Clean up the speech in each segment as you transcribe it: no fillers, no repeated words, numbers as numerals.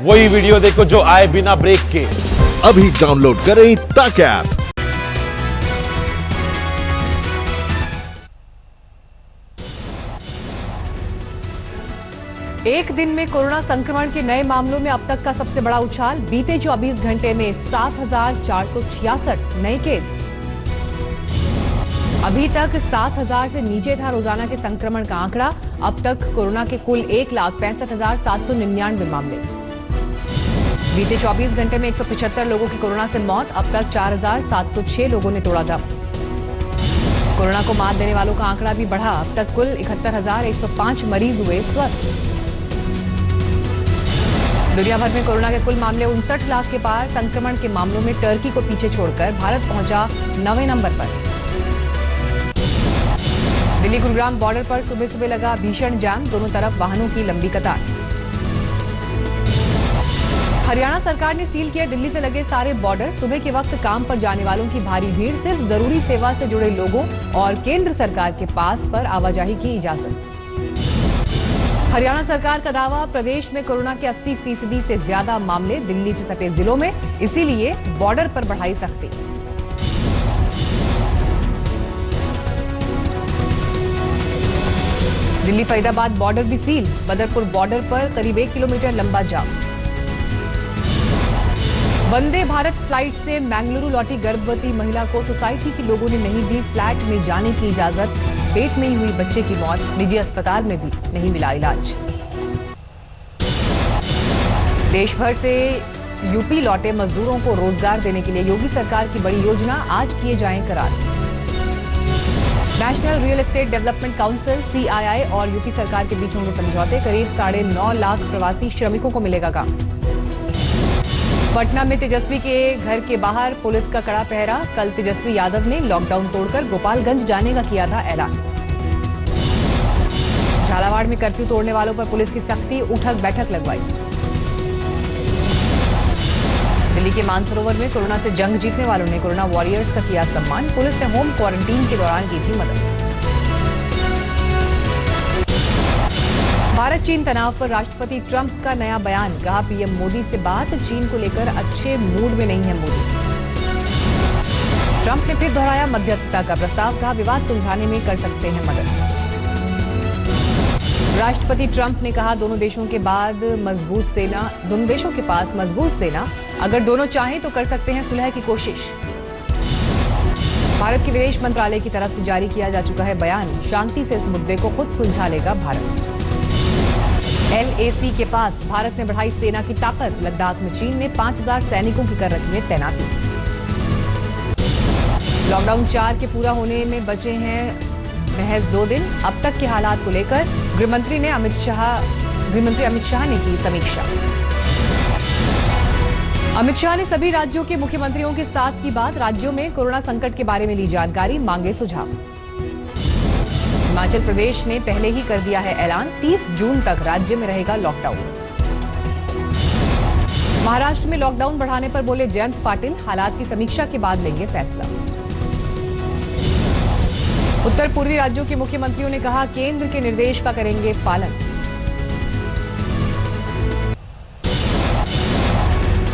वही वीडियो देखो जो आए बिना ब्रेक के। अभी डाउनलोड करें तक ऐप। एक दिन में कोरोना संक्रमण के नए मामलों में अब तक का सबसे बड़ा उछाल। बीते 24 घंटे में 7,466 नए केस। अभी तक 7,000 से नीचे था रोजाना के संक्रमण का आंकड़ा। अब तक कोरोना के कुल 1,65,799 मामले। बीते 24 घंटे में 175 लोगों की कोरोना से मौत। अब तक 4,706 लोगों ने तोड़ा दम। कोरोना को मात देने वालों का आंकड़ा भी बढ़ा। अब तक कुल 71,105 मरीज हुए स्वस्थ। दुनिया भर में कोरोना के कुल मामले 59 लाख के पार। संक्रमण के मामलों में टर्की को पीछे छोड़कर भारत पहुंचा 9वें नंबर पर। दिल्ली गुरुग्राम बॉर्डर पर सुबह सुबह लगा भीषण जाम। दोनों तरफ वाहनों की लंबी कतार। हरियाणा सरकार ने सील किया दिल्ली से लगे सारे बॉर्डर। सुबह के वक्त काम पर जाने वालों की भारी भीड़। सिर्फ जरूरी सेवा से जुड़े लोगों और केंद्र सरकार के पास पर आवाजाही की इजाजत। हरियाणा सरकार का दावा, प्रदेश में कोरोना के 80% से ज्यादा मामले दिल्ली से सटे जिलों में, इसीलिए बॉर्डर पर बढ़ाई सख्ती। दिल्ली फरीदाबाद बॉर्डर भी सील। बदरपुर बॉर्डर पर करीब 1 किलोमीटर लंबा जाम। वंदे भारत फ्लाइट से बेंगलुरु लौटी गर्भवती महिला को सोसाइटी के लोगों ने नहीं दी फ्लैट में जाने की इजाजत। पेट में ही हुई बच्चे की मौत। निजी अस्पताल में भी नहीं मिला इलाज। देश भर से यूपी लौटे मजदूरों को रोजगार देने के लिए योगी सरकार की बड़ी योजना। आज किए जाएं करार। National real estate development council CII और यूपी सरकार के बीच होंगे समझौते। करीब 9.5 लाख प्रवासी श्रमिकों को मिलेगा काम। पटना में तेजस्वी के घर के बाहर पुलिस का कड़ा पहरा। कल तेजस्वी यादव ने लॉकडाउन तोड़कर गोपालगंज जाने का किया था ऐलान। झालावाड़ में कर्फ्यू तोड़ने वालों पर पुलिस की सख्ती, उठक बैठक लगवाई। दिल्ली के मानसरोवर में कोरोना से जंग जीतने वालों ने कोरोना वॉरियर्स का किया सम्मान। पुलिस ने होम क्वारंटीन के दौरान की थी मदद। भारत चीन तनाव पर राष्ट्रपति ट्रंप का नया बयान। कहा, पीएम मोदी से बात, चीन को लेकर अच्छे मूड में नहीं है मोदी। ट्रंप ने फिर दोहराया मध्यस्थता का प्रस्ताव। कहा, विवाद सुलझाने में कर सकते हैं मदद। राष्ट्रपति ट्रंप ने कहा, दोनों देशों के पास मजबूत सेना, अगर दोनों चाहें तो कर सकते हैं सुलह की कोशिश। भारत के विदेश मंत्रालय की तरफ से जारी किया जा चुका है बयान। शांति से इस मुद्दे को खुद सुलझा लेगा भारत। LAC के पास भारत ने बढ़ाई सेना की ताकत। लद्दाख में चीन ने 5,000 सैनिकों की कर रखी है तैनाती। लॉकडाउन 4 के पूरा होने में बचे हैं महज 2 दिन। अब तक के हालात को लेकर गृहमंत्री अमित शाह ने की समीक्षा। अमित शाह ने सभी राज्यों के मुख्यमंत्रियों के साथ की बात। राज्यों में कोरोना संकट के बारे में ली जानकारी, मांगे सुझाव। हिमाचल प्रदेश ने पहले ही कर दिया है ऐलान, 30 जून तक राज्य में रहेगा लॉकडाउन। महाराष्ट्र में लॉकडाउन बढ़ाने पर बोले जयंत पाटिल, हालात की समीक्षा के बाद लेंगे फैसला। उत्तर पूर्वी राज्यों के मुख्यमंत्रियों ने कहा, केंद्र के निर्देश का करेंगे पालन।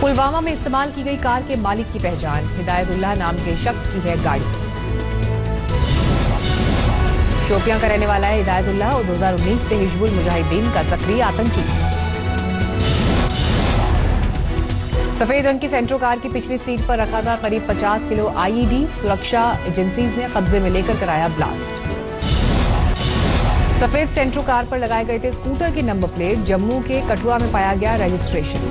पुलवामा में इस्तेमाल की गई कार के मालिक की पहचान। हिदायतुल्लाह नाम के शख्स की है गाड़ी। शोपियां का रहने वाला है हिदायतुल्लाह और 2019 से हिजबुल मुजाहिदीन का सक्रिय आतंकी। सफेद रंग की सेंट्रो कार की पिछली सीट पर रखा था करीब 50 किलो IED। सुरक्षा एजेंसीज ने कब्जे में लेकर कराया ब्लास्ट। सफेद सेंट्रो कार पर लगाए गए थे स्कूटर की नंबर प्लेट। जम्मू के कठुआ में पाया गया रजिस्ट्रेशन।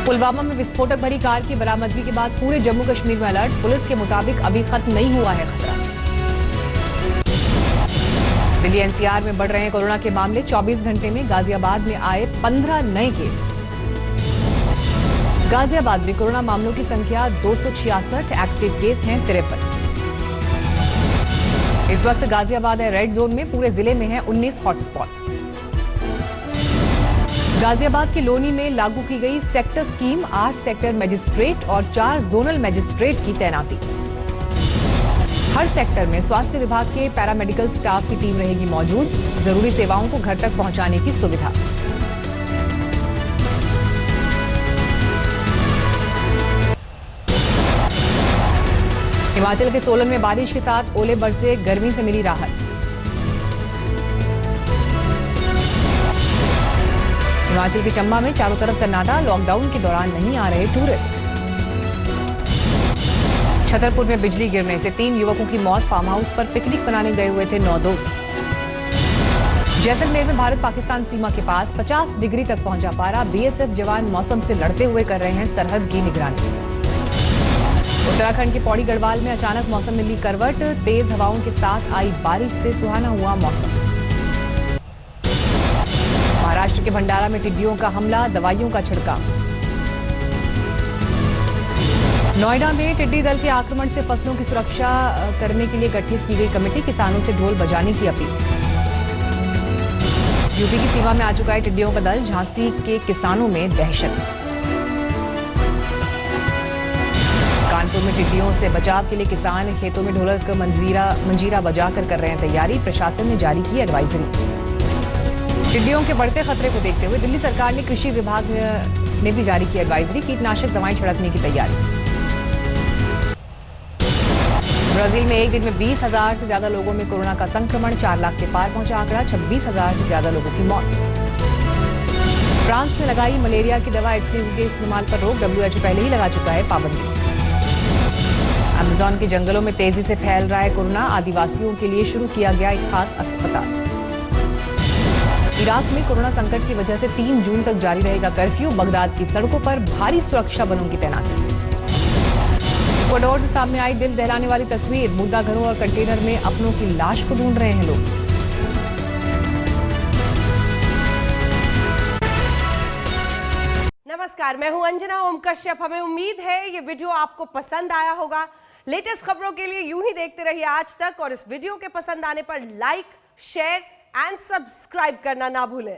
पुलवामा में विस्फोटक भरी कार की बरामदगी के बाद पूरे जम्मू कश्मीर में अलर्ट। पुलिस के मुताबिक अभी खत्म नहीं हुआ है खतरा। दिल्ली NCR में बढ़ रहे हैं कोरोना के मामले। 24 घंटे में गाजियाबाद में आए 15 नए केस। गाजियाबाद में कोरोना मामलों की संख्या 266, एक्टिव केस हैं 53। इस वक्त गाजियाबाद है रेड जोन में। पूरे जिले में है 19 हॉटस्पॉट। गाजियाबाद के लोनी में लागू की गई सेक्टर स्कीम। 8 सेक्टर मजिस्ट्रेट और 4 जोनल मजिस्ट्रेट की तैनाती। हर सेक्टर में स्वास्थ्य विभाग के पैरामेडिकल स्टाफ की टीम रहेगी मौजूद। जरूरी सेवाओं को घर तक पहुंचाने की सुविधा। हिमाचल के सोलन में बारिश के साथ ओले बरसे, गर्मी से मिली राहत। हिमाचल के चंबा में चारों तरफ सन्नाटा, लॉकडाउन के दौरान नहीं आ रहे टूरिस्ट। छतरपुर में बिजली गिरने से 3 युवकों की मौत, फार्म हाउस पर पिकनिक मनाने गए हुए थे 9 दोस्त। जैसलमेर में भारत पाकिस्तान सीमा के पास 50 डिग्री तक पहुंचा पारा, बीएसएफ जवान मौसम से लड़ते हुए कर रहे हैं सरहद की निगरानी। उत्तराखंड के पौड़ी गढ़वाल में अचानक मौसम में ली करवट, तेज हवाओं के साथ आई बारिश से सुहाना हुआ मौसम। महाराष्ट्र के भंडारा में टिड्डियों का हमला, दवाइयों का छिड़काव। नोएडा में टिड्डी दल के आक्रमण से फसलों की सुरक्षा करने के लिए गठित की गई कमेटी, किसानों से ढोल बजाने की अपील। यूपी की सीमा में आ चुका है टिड्डियों का दल, झांसी के किसानों में दहशत। कानपुर में टिड्डियों से बचाव के लिए किसान खेतों में ढोलक मंजीरा बजाकर कर रहे हैं तैयारी, प्रशासन ने जारी की एडवाइजरी। टिड्डियों के बढ़ते खतरे को देखते हुए दिल्ली सरकार ने कृषि विभाग ने भी जारी की एडवाइजरी, कीटनाशक दवाएं छिड़कने की तैयारी। ब्राजील में एक दिन में 20,000 से ज्यादा लोगों में कोरोना का संक्रमण, 4 लाख के पार पहुंचा आंकड़ा, 26,000 से ज्यादा लोगों की मौत। फ्रांस ने लगाई मलेरिया की दवा HCV के इस्तेमाल पर रोक, WHO पहले ही लगा चुका है पाबंदी। अमेज़न के जंगलों में तेजी से फैल रहा है कोरोना, आदिवासियों के लिए शुरू किया गया एक खास अस्पताल। इराक में कोरोना संकट की वजह से 3 जून तक जारी रहेगा कर्फ्यू, बगदाद की सड़कों पर भारी सुरक्षा बलों की तैनाती। इक्वाडोर से सामने आई दिल दहलाने वाली तस्वीर, मुर्दा घरों और कंटेनर में अपनों की लाश को ढूंढ रहे हैं लोग। नमस्कार, मैं हूं अंजना ओम कश्यप। हमें उम्मीद है ये वीडियो आपको पसंद आया होगा। लेटेस्ट खबरों के लिए यूं ही देखते रहिए आज तक, और इस वीडियो के पसंद आने पर लाइक, शेयर एंड सब्सक्राइब करना ना भूलें।